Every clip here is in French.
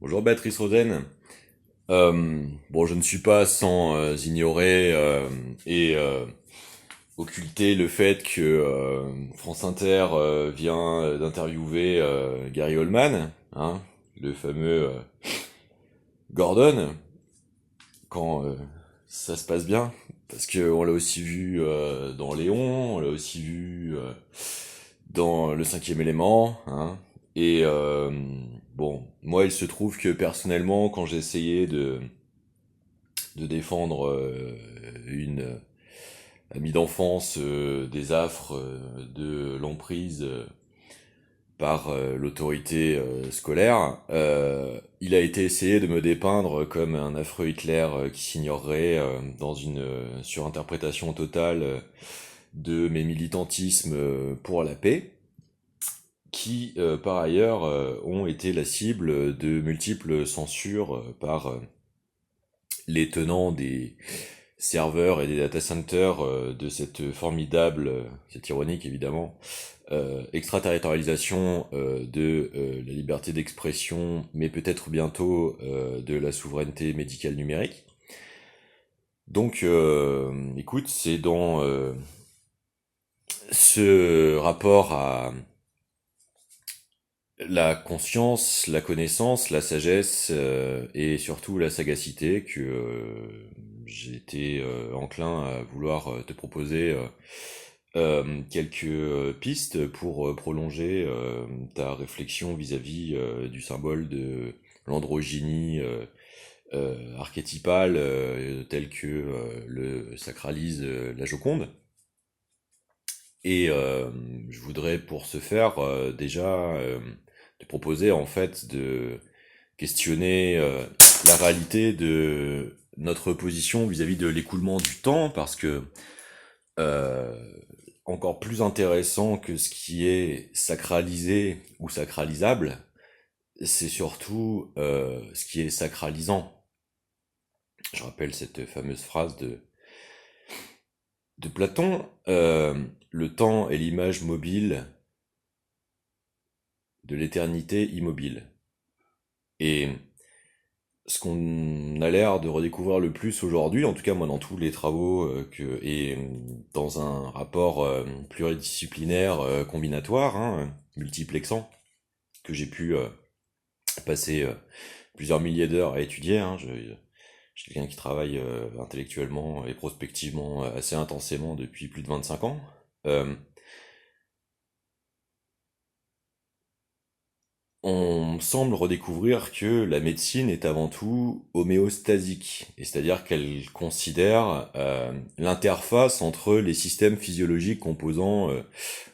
Bonjour Béatrice Rosen. Bon, je ne suis pas sans ignorer et occulter le fait que France Inter vient d'interviewer Gary Oldman, hein, le fameux Gordon, quand ça se passe bien. Parce qu'on l'a aussi vu dans Léon, on l'a aussi vu dans Le Cinquième Élément, hein. Et bon, moi il se trouve que personnellement, quand j'ai essayé de défendre une amie d'enfance des affres de l'emprise par l'autorité scolaire, il a été essayé de me dépeindre comme un affreux Hitler qui s'ignorerait dans une surinterprétation totale de mes militantismes pour la paix, qui par ailleurs ont été la cible de multiples censures par les tenants des serveurs et des data centers de cette formidable, c'est ironique évidemment, extraterritorialisation de la liberté d'expression, mais peut-être bientôt de la souveraineté médicale numérique. Donc, écoute, c'est dans ce rapport à la conscience, la connaissance, la sagesse et surtout la sagacité que j'ai été enclin à vouloir te proposer quelques pistes pour prolonger ta réflexion vis-à-vis du symbole de l'androgynie archétypale tel que le sacralise la Joconde. Et je voudrais pour ce faire déjà te proposer en fait de questionner la réalité de notre position vis-à-vis de l'écoulement du temps, parce que euh, encore plus intéressant que ce qui est sacralisé ou sacralisable, c'est surtout ce qui est sacralisant. Je rappelle cette fameuse phrase de Platon, le temps est l'image mobile de l'éternité immobile. Et ce qu'on a l'air de redécouvrir le plus aujourd'hui, en tout cas moi dans tous les travaux et dans un rapport pluridisciplinaire combinatoire, hein, multiplexant, que j'ai pu passer plusieurs milliers d'heures à étudier, hein, je suis quelqu'un qui travaille intellectuellement et prospectivement assez intensément depuis plus de 25 ans. Euh, on semble redécouvrir que la médecine est avant tout homéostasique, et c'est-à-dire qu'elle considère l'interface entre les systèmes physiologiques composant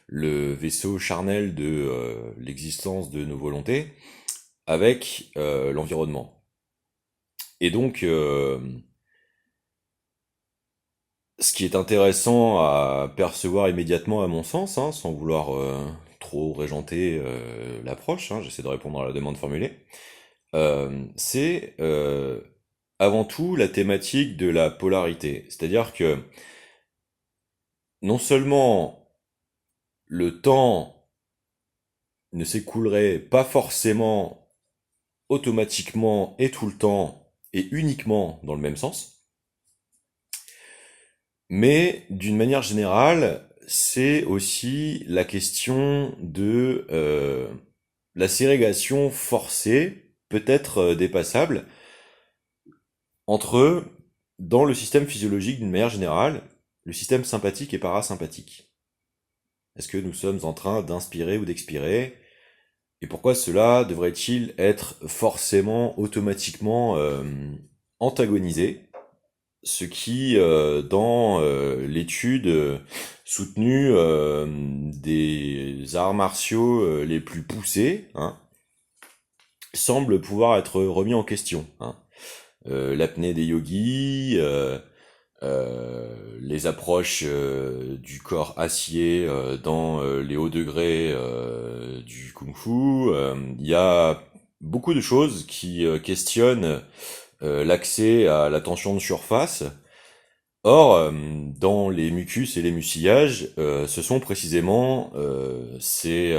le vaisseau charnel de l'existence de nos volontés avec l'environnement. Et donc, ce qui est intéressant à percevoir immédiatement à mon sens, hein, sans vouloir trop régenter l'approche, hein, j'essaie de répondre à la demande formulée, c'est avant tout la thématique de la polarité. C'est-à-dire que non seulement le temps ne s'écoulerait pas forcément automatiquement et tout le temps et uniquement dans le même sens, mais d'une manière générale, c'est aussi la question de la ségrégation forcée, peut-être dépassable, entre, dans le système physiologique d'une manière générale, le système sympathique et parasympathique. Est-ce que nous sommes en train d'inspirer ou d'expirer? Et pourquoi cela devrait-il être forcément, automatiquement antagonisé? Ce qui, dans l'étude soutenue des arts martiaux les plus poussés, hein, semble pouvoir être remis en question, hein. L'apnée des yogis, les approches du corps acier dans les hauts degrés du kung-fu. Il y a beaucoup de choses qui questionnent l'accès à la tension de surface Or, dans les mucus et les mucillages, ce sont précisément ces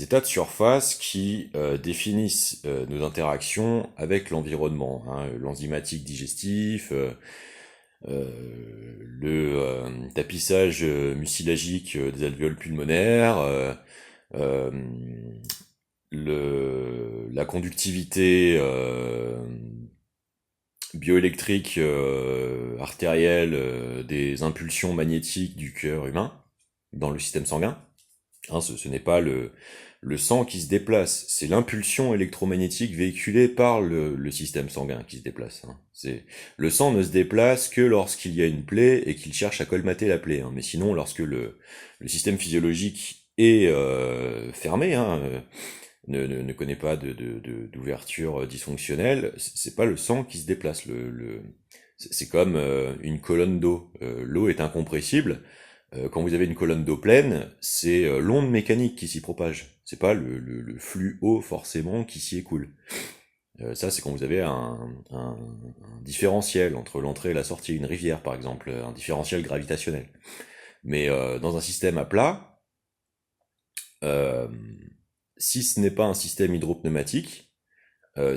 états de surface qui définissent nos interactions avec l'environnement, hein, l'enzymatique digestif, le tapissage mucilagique des alvéoles pulmonaires, euh, la conductivité bioélectrique artérielle des impulsions magnétiques du cœur humain dans le système sanguin. Hein, ce n'est pas le sang qui se déplace, c'est l'impulsion électromagnétique véhiculée par le système sanguin qui se déplace. Hein. Le sang ne se déplace que lorsqu'il y a une plaie et qu'il cherche à colmater la plaie. Hein. Mais sinon, lorsque le système physiologique est fermé, hein, ne connaît pas d'ouverture dysfonctionnelle, c'est pas le sang qui se déplace. C'est comme une colonne d'eau. L'eau est incompressible. Quand vous avez une colonne d'eau pleine, c'est l'onde mécanique qui s'y propage. C'est pas le flux eau forcément qui s'y écoule. Ça, c'est quand vous avez un différentiel entre l'entrée et la sortie, une rivière par exemple, un différentiel gravitationnel. Mais dans un système à plat, euh, si ce n'est pas un système hydropneumatique,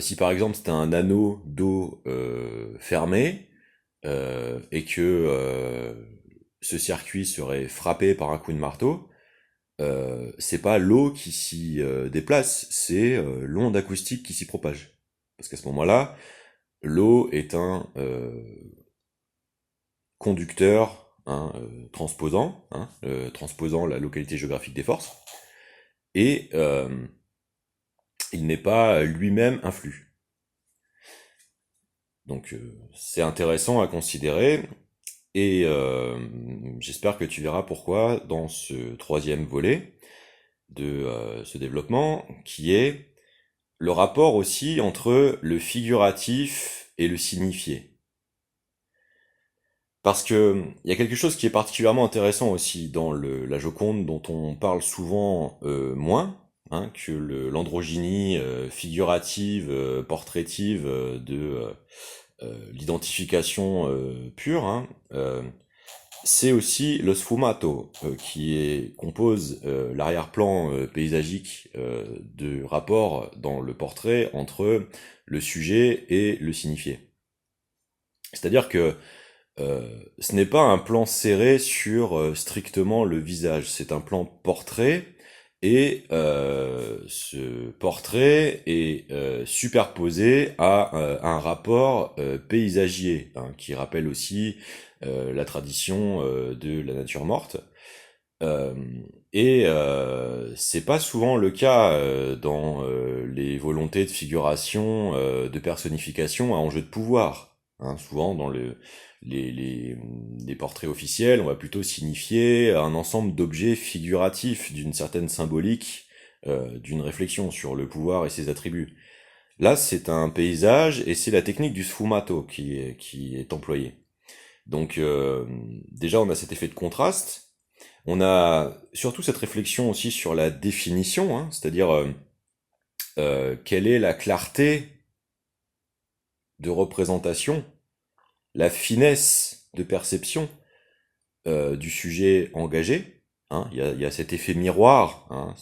si par exemple c'est un anneau d'eau fermé et que ce circuit serait frappé par un coup de marteau, c'est pas l'eau qui s'y déplace, c'est l'onde acoustique qui s'y propage. Parce qu'à ce moment-là, l'eau est un conducteur, hein, transposant, hein, transposant la localité géographique des forces, et il n'est pas lui-même un flux. Donc c'est intéressant à considérer, et j'espère que tu verras pourquoi dans ce troisième volet de ce développement, qui est le rapport aussi entre le figuratif et le signifié. Parce que il y a quelque chose qui est particulièrement intéressant aussi dans la Joconde, dont on parle souvent moins, hein, que l'androgynie figurative, portraitive l'identification pure. Hein, c'est aussi le sfumato compose l'arrière-plan paysagique de rapport dans le portrait entre le sujet et le signifié. C'est-à-dire que ce n'est pas un plan serré sur strictement le visage, c'est un plan portrait, et ce portrait est superposé à un rapport paysagier, hein, qui rappelle aussi la tradition de la nature morte. Euh, et c'est pas souvent le cas dans les volontés de figuration, de personnification à enjeu de pouvoir. Hein. Souvent dans les portraits officiels, on va plutôt signifier un ensemble d'objets figuratifs d'une certaine symbolique, d'une réflexion sur le pouvoir et ses attributs. Là, c'est un paysage et c'est la technique du sfumato qui est employée. Donc déjà, on a cet effet de contraste. On a surtout cette réflexion aussi sur la définition, hein, c'est-à-dire quelle est la clarté de représentation, la finesse de perception du sujet engagé. Hein. Il y a cet effet miroir, hein,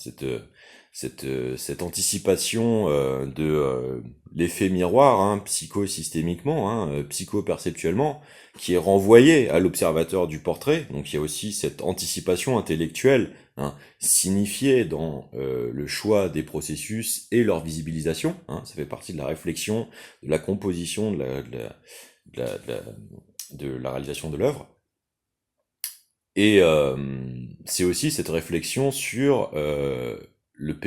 cette anticipation de l'effet miroir, hein, psychosystémiquement, hein, psychoperceptuellement, qui est renvoyé à l'observateur du portrait. Donc il y a aussi cette anticipation intellectuelle, hein, signifiée dans le choix des processus et leur visibilisation. Hein. Ça fait partie de la réflexion, de la composition, de la réalisation de l'œuvre. Et c'est aussi cette réflexion sur le